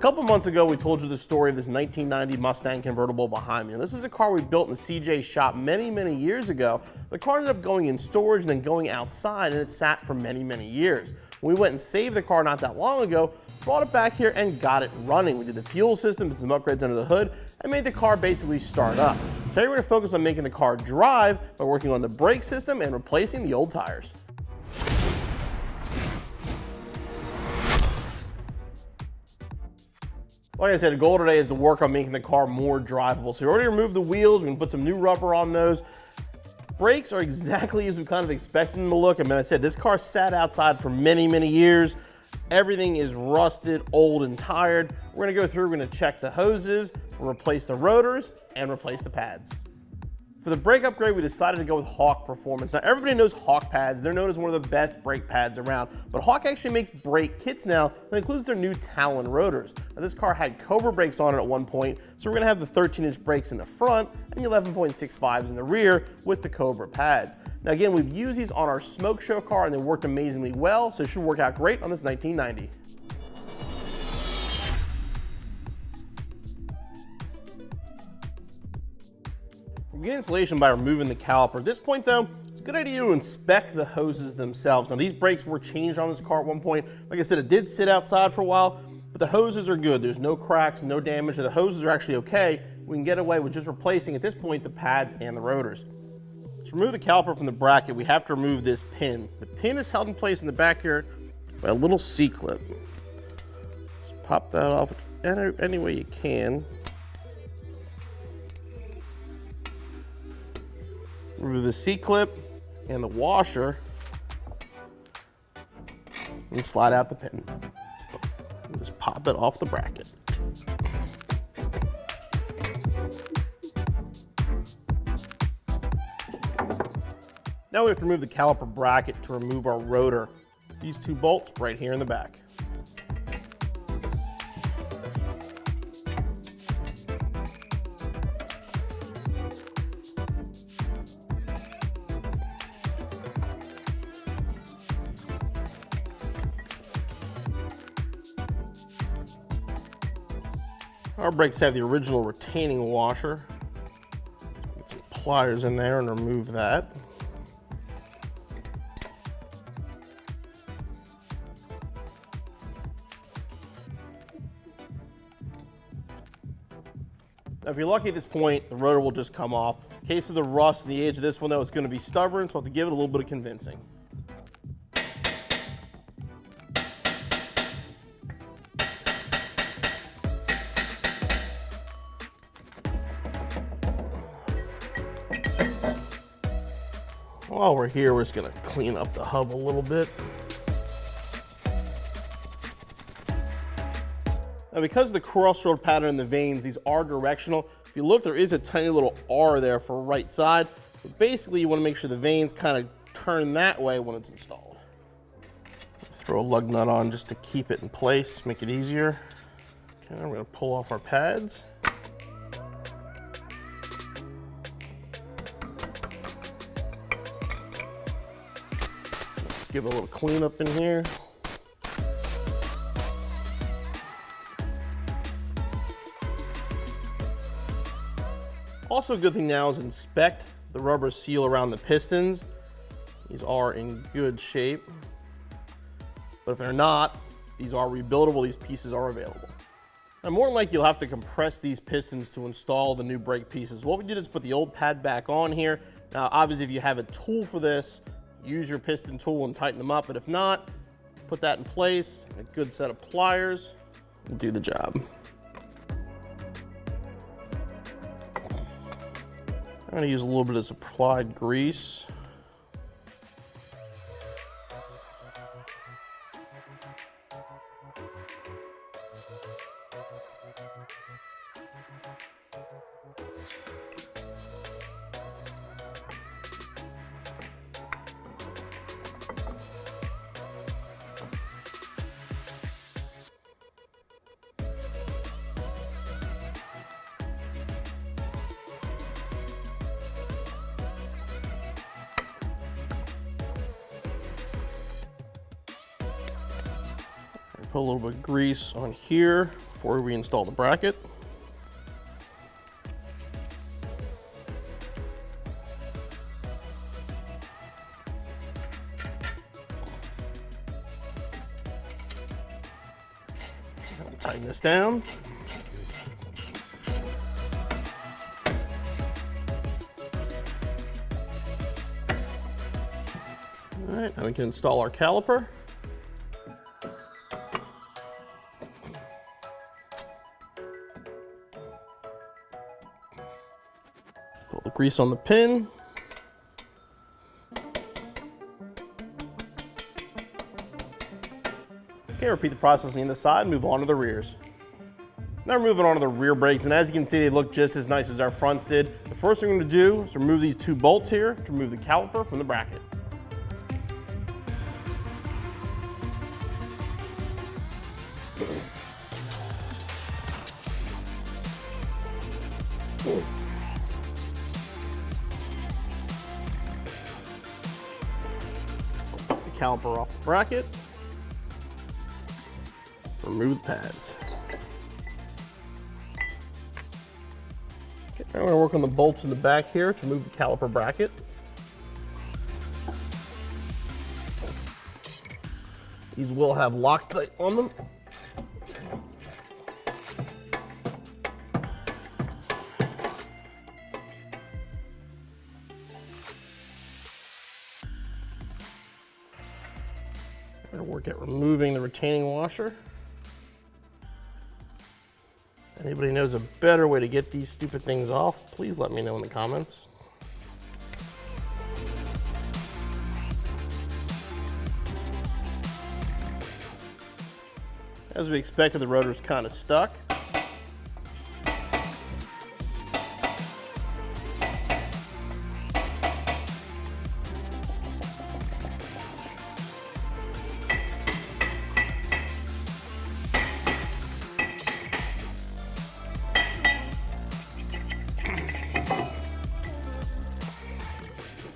couple months ago, we told you the story of this 1990 Mustang convertible behind me. And this is a car we built in the CJ shop many, many years ago. The car ended up going in storage and then going outside, and it sat for many, many years. We went and saved the car not that long ago, brought it back here and got it running. We did the fuel system, did some upgrades under the hood, and made the car basically start up. Today we're gonna focus on making the car drive by working on the brake system and replacing the old tires. Like I said, the goal today is to work on making the car more drivable. So we already removed the wheels, we can put some new rubber on those. Brakes are exactly as we kind of expected them to look. I mean, I said this car sat outside for many, many years. Everything is rusted, old, and tired. We're gonna go through, we're gonna check the hoses, we'll replace the rotors, and replace the pads. For the brake upgrade, we decided to go with Hawk Performance. Now, everybody knows Hawk pads. They're known as one of the best brake pads around, but Hawk actually makes brake kits now that includes their new Talon rotors. Now, this car had Cobra brakes on it at one point, so we're gonna have the 13-inch brakes in the front and the 11.65s in the rear with the Cobra pads. Now, again, we've used these on our smoke show car and they worked amazingly well, so it should work out great on this 1990. Begin installation by removing the caliper. At this point though, it's a good idea to inspect the hoses themselves. Now these brakes were changed on this car at one point. Like I said, it did sit outside for a while, but the hoses are good. There's no cracks, no damage, and the hoses are actually okay. We can get away with just replacing, at this point, the pads and the rotors. To remove the caliper from the bracket, we have to remove this pin. The pin is held in place in the back here by a little C-clip. Just pop that off any way you can. Remove the C-clip and the washer and slide out the pin. And just pop it off the bracket. Now we have to remove the caliper bracket to remove our rotor. These two bolts right here in the back. Our brakes have the original retaining washer. Get some pliers in there and remove that. Now, if you're lucky at this point, the rotor will just come off. In case of the rust and the age of this one though, it's going to be stubborn, so I'll have to give it a little bit of convincing. While we're here, we're just gonna clean up the hub a little bit. Now, because of the crossroad pattern in the vanes, these are directional. If you look, there is a tiny little R there for right side. But basically, you wanna make sure the vanes kind of turn that way when it's installed. Throw a lug nut on just to keep it in place, make it easier. Okay, we're gonna pull off our pads. Give it a little cleanup in here. Also, a good thing now is inspect the rubber seal around the pistons. These are in good shape, but if they're not, these are rebuildable, these pieces are available. Now, more than likely, you'll have to compress these pistons to install the new brake pieces. What we did is put the old pad back on here. Now, obviously, if you have a tool for this, use your piston tool and tighten them up, but if not, put that in place. A good set of pliers will do the job. I'm gonna use a little bit of supplied grease. Put a little bit of grease on here before we install the bracket. Tighten this down. All right, now we can install our caliper. Put the grease on the pin. Okay, repeat the process on the side, move on to the rears. Now we're moving on to the rear brakes, and as you can see, they look just as nice as our fronts did. The first thing we're going to do is remove these two bolts here to remove the caliper from the bracket. The caliper off the bracket. Remove the pads. Okay, now we're going to work on the bolts in the back here to remove the caliper bracket. These will have Loctite on them. We're going to work at removing the retaining washer. Anybody knows a better way to get these stupid things off, please let me know in the comments. As we expected, the rotor's kind of stuck.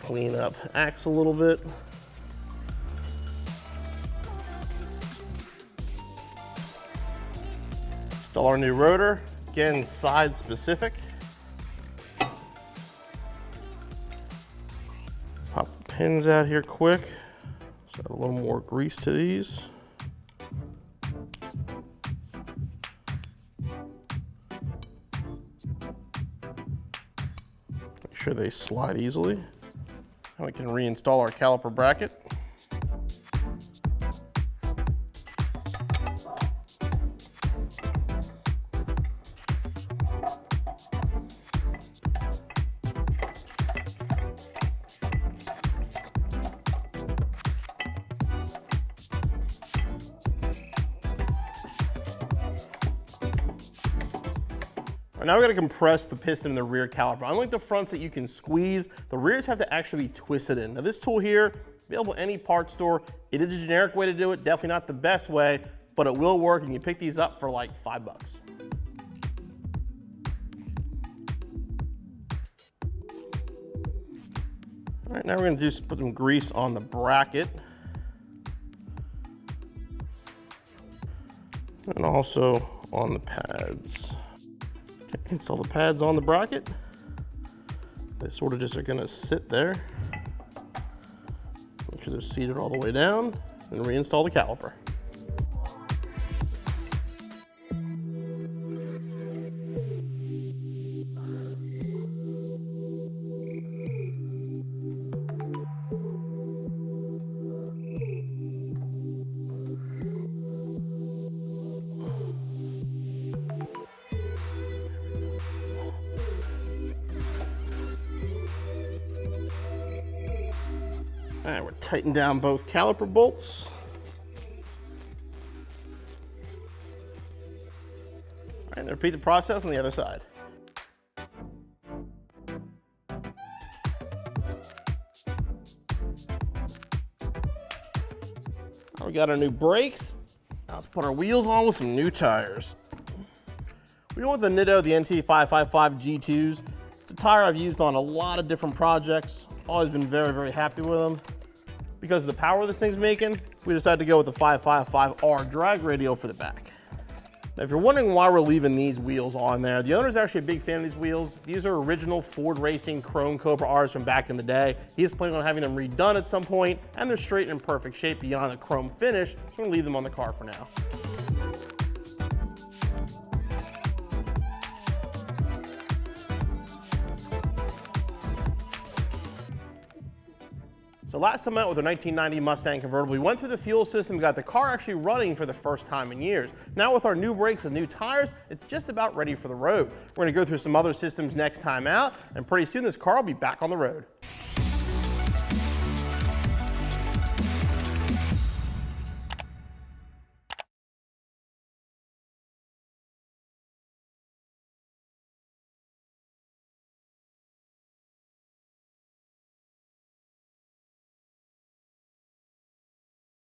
Clean up axe a little bit. Install our new rotor, again side specific. Pop the pins out here quick. Just add a little more grease to these. Make sure they slide easily. Now we can reinstall our caliper bracket. Now we got to compress the piston in the rear caliper. Unlike the fronts that you can squeeze, the rears have to actually be twisted in. Now this tool here, available at any parts store. It is a generic way to do it, definitely not the best way, but it will work, and you pick these up for like $5. All right, now we're going to put some grease on the bracket. And also on the pads. Install the pads on the bracket. They sort of just are going to sit there. Make sure they're seated all the way down, and reinstall the caliper. All right, we're tightening down both caliper bolts. All right, and repeat the process on the other side. We got our new brakes. Now let's put our wheels on with some new tires. We went with the Nitto, the NT555 G2s. It's a tire I've used on a lot of different projects. Always been very, very happy with them. Because of the power this thing's making, we decided to go with the 555R drag radial for the back. Now, if you're wondering why we're leaving these wheels on there, the owner's actually a big fan of these wheels. These are original Ford Racing Chrome Cobra R's from back in the day. He's planning on having them redone at some point, and they're straight and in perfect shape beyond the chrome finish, so we're gonna leave them on the car for now. So last time out with the 1990 Mustang convertible, we went through the fuel system, got the car actually running for the first time in years. Now with our new brakes and new tires, it's just about ready for the road. We're gonna go through some other systems next time out, and pretty soon this car will be back on the road.